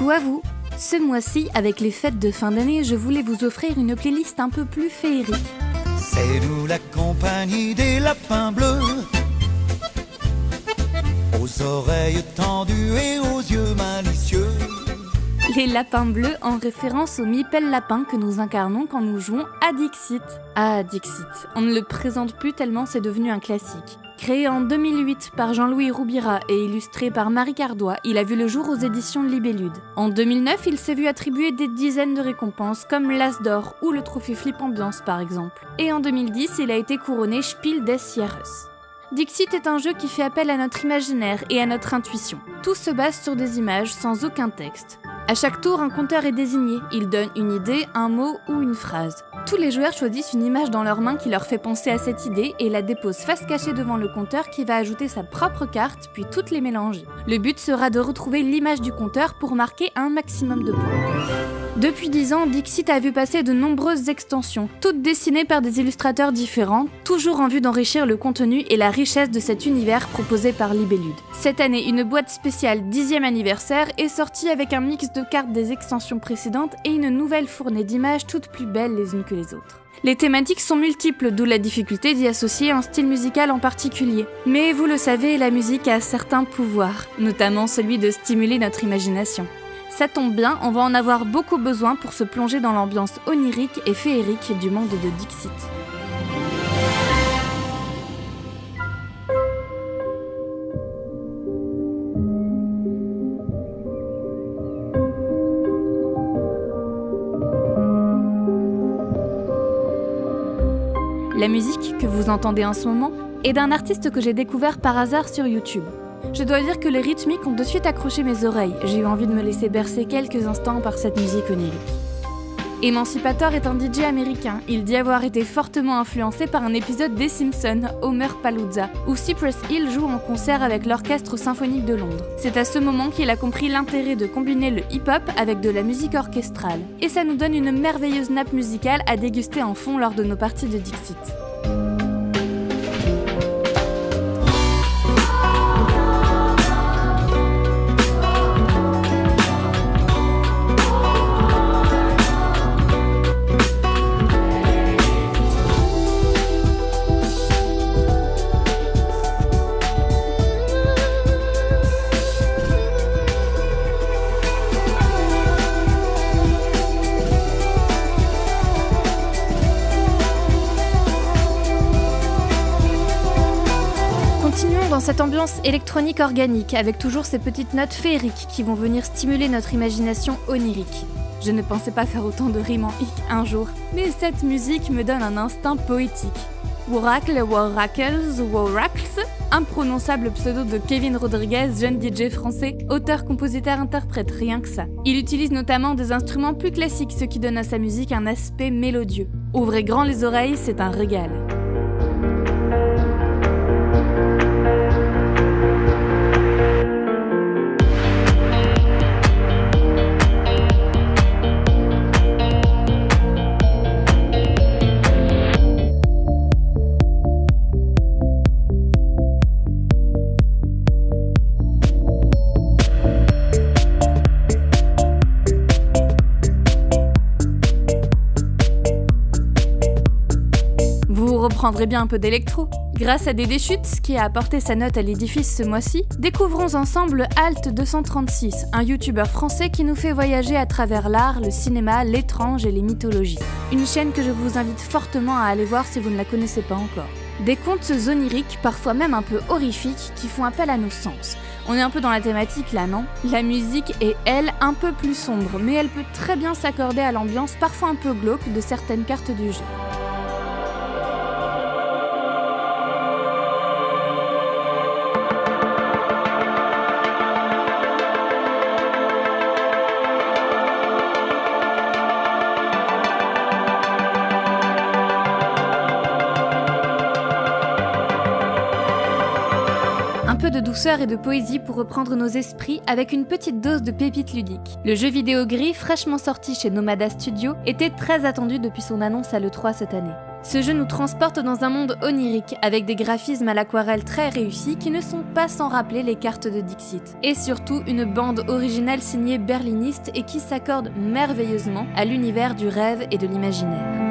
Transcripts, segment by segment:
Coucou à vous! Ce mois-ci, avec les fêtes de fin d'année, je voulais vous offrir une playlist un peu plus féerique. C'est nous la compagnie des lapins bleus, aux oreilles tendues et aux yeux malicieux. Les lapins bleus en référence au Mipel Lapin que nous incarnons quand nous jouons à Dixit. Ah, Dixit, on ne le présente plus tellement c'est devenu un classique. Créé en 2008 par Jean-Louis Roubira et illustré par Marie Cardois, il a vu le jour aux éditions Libellude. En 2009, il s'est vu attribuer des dizaines de récompenses comme l'As d'Or ou le trophée Flip Ambiance par exemple. Et en 2010, il a été couronné Spiel des Jahres. Dixit est un jeu qui fait appel à notre imaginaire et à notre intuition. Tout se base sur des images sans aucun texte. À chaque tour, un compteur est désigné. Il donne une idée, un mot ou une phrase. Tous les joueurs choisissent une image dans leurs mains qui leur fait penser à cette idée et la déposent face cachée devant le compteur qui va ajouter sa propre carte puis toutes les mélanger. Le but sera de retrouver l'image du compteur pour marquer un maximum de points. Depuis 10 ans, Dixit a vu passer de nombreuses extensions, toutes dessinées par des illustrateurs différents, toujours en vue d'enrichir le contenu et la richesse de cet univers proposé par Libellude. Cette année, une boîte spéciale 10e anniversaire est sortie avec un mix de cartes des extensions précédentes et une nouvelle fournée d'images toutes plus belles les unes que les autres. Les thématiques sont multiples, d'où la difficulté d'y associer un style musical en particulier. Mais vous le savez, la musique a certains pouvoirs, notamment celui de stimuler notre imagination. Ça tombe bien, on va en avoir beaucoup besoin pour se plonger dans l'ambiance onirique et féerique du monde de Dixit. La musique que vous entendez en ce moment est d'un artiste que j'ai découvert par hasard sur YouTube. Je dois dire que les rythmiques ont de suite accroché mes oreilles. J'ai eu envie de me laisser bercer quelques instants par cette musique onirique. Emancipator est un DJ américain. Il dit avoir été fortement influencé par un épisode des Simpsons, Homer Palooza, où Cypress Hill joue en concert avec l'Orchestre Symphonique de Londres. C'est à ce moment qu'il a compris l'intérêt de combiner le hip-hop avec de la musique orchestrale. Et ça nous donne une merveilleuse nappe musicale à déguster en fond lors de nos parties de Dixit. Dans cette ambiance électronique organique, avec toujours ces petites notes féeriques qui vont venir stimuler notre imagination onirique. Je ne pensais pas faire autant de rimes en hic un jour, mais cette musique me donne un instinct poétique. Waracle, Waracles, Waracles, imprononçable pseudo de Kevin Rodriguez, jeune DJ français, auteur, compositeur, interprète, rien que ça. Il utilise notamment des instruments plus classiques, ce qui donne à sa musique un aspect mélodieux. Ouvrez grand les oreilles, c'est un régal. Vous reprendrez bien un peu d'électro. Grâce à Dédé Schütz, qui a apporté sa note à l'édifice ce mois-ci, découvrons ensemble Alt 236, un youtubeur français qui nous fait voyager à travers l'art, le cinéma, l'étrange et les mythologies. Une chaîne que je vous invite fortement à aller voir si vous ne la connaissez pas encore. Des contes oniriques, parfois même un peu horrifiques, qui font appel à nos sens. On est un peu dans la thématique là, non ? La musique est, elle, un peu plus sombre, mais elle peut très bien s'accorder à l'ambiance parfois un peu glauque de certaines cartes du jeu. peu de douceur et de poésie pour reprendre nos esprits avec une petite dose de pépites ludiques. Le jeu vidéo gris, fraîchement sorti chez Nomada Studio, était très attendu depuis son annonce à l'E3 cette année. Ce jeu nous transporte dans un monde onirique, avec des graphismes à l'aquarelle très réussis qui ne sont pas sans rappeler les cartes de Dixit. Et surtout, une bande originale signée berliniste et qui s'accorde merveilleusement à l'univers du rêve et de l'imaginaire.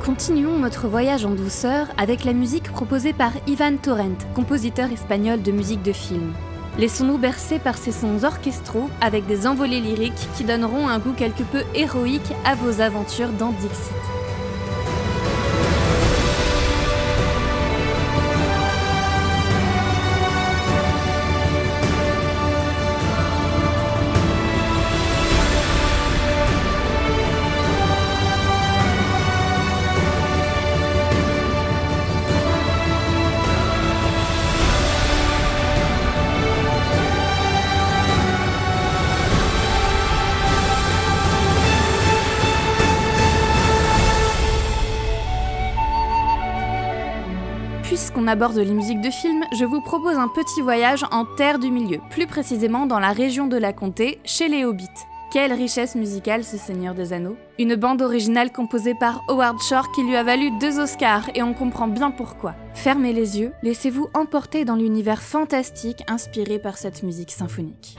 Continuons notre voyage en douceur avec la musique proposée par Ivan Torrent, compositeur espagnol de musique de film. Laissons-nous bercer par ces sons orchestraux avec des envolées lyriques qui donneront un goût quelque peu héroïque à vos aventures dans Dixit. Puisqu'on aborde les musiques de film, je vous propose un petit voyage en Terre du Milieu, plus précisément dans la région de la Comté, chez les Hobbits. Quelle richesse musicale ce Seigneur des Anneaux. Une bande originale composée par Howard Shore qui lui a valu 2 Oscars et on comprend bien pourquoi. Fermez les yeux, laissez-vous emporter dans l'univers fantastique inspiré par cette musique symphonique.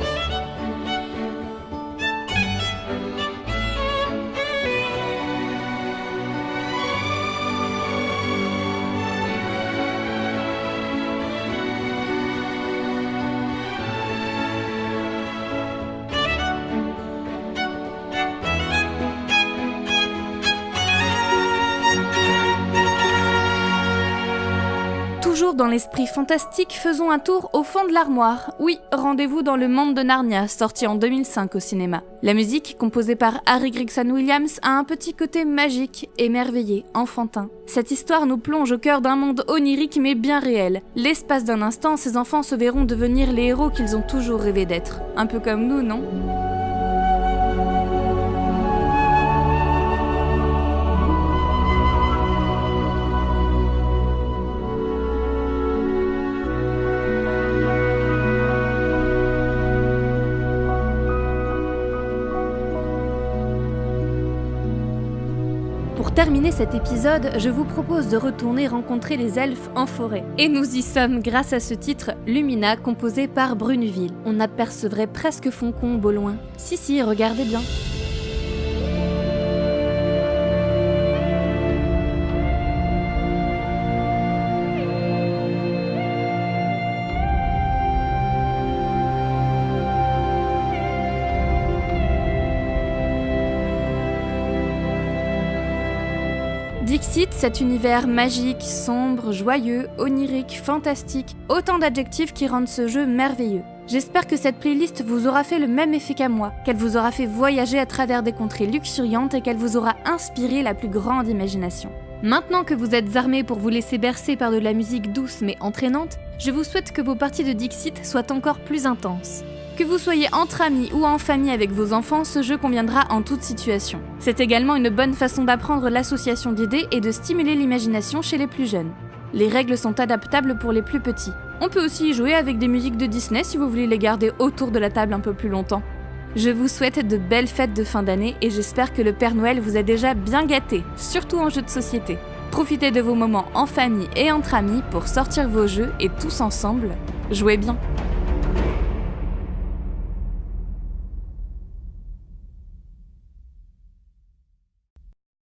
Toujours dans l'esprit fantastique, faisons un tour au fond de l'armoire. Oui, rendez-vous dans le monde de Narnia, sorti en 2005 au cinéma. La musique, composée par Harry Gregson Williams, a un petit côté magique, émerveillé, enfantin. Cette histoire nous plonge au cœur d'un monde onirique mais bien réel. L'espace d'un instant, ces enfants se verront devenir les héros qu'ils ont toujours rêvé d'être. Un peu comme nous, non ? Pour terminer cet épisode, je vous propose de retourner rencontrer les elfes en forêt. Et nous y sommes grâce à ce titre, Lumina, composé par Bruneville. On apercevrait presque Foncombe au loin. Si, regardez bien. Dixit, cet univers magique, sombre, joyeux, onirique, fantastique, autant d'adjectifs qui rendent ce jeu merveilleux. J'espère que cette playlist vous aura fait le même effet qu'à moi, qu'elle vous aura fait voyager à travers des contrées luxuriantes et qu'elle vous aura inspiré la plus grande imagination. Maintenant que vous êtes armés pour vous laisser bercer par de la musique douce mais entraînante, je vous souhaite que vos parties de Dixit soient encore plus intenses. Que vous soyez entre amis ou en famille avec vos enfants, ce jeu conviendra en toute situation. C'est également une bonne façon d'apprendre l'association d'idées et de stimuler l'imagination chez les plus jeunes. Les règles sont adaptables pour les plus petits. On peut aussi y jouer avec des musiques de Disney si vous voulez les garder autour de la table un peu plus longtemps. Je vous souhaite de belles fêtes de fin d'année et j'espère que le Père Noël vous a déjà bien gâté, surtout en jeu de société. Profitez de vos moments en famille et entre amis pour sortir vos jeux et tous ensemble, jouez bien.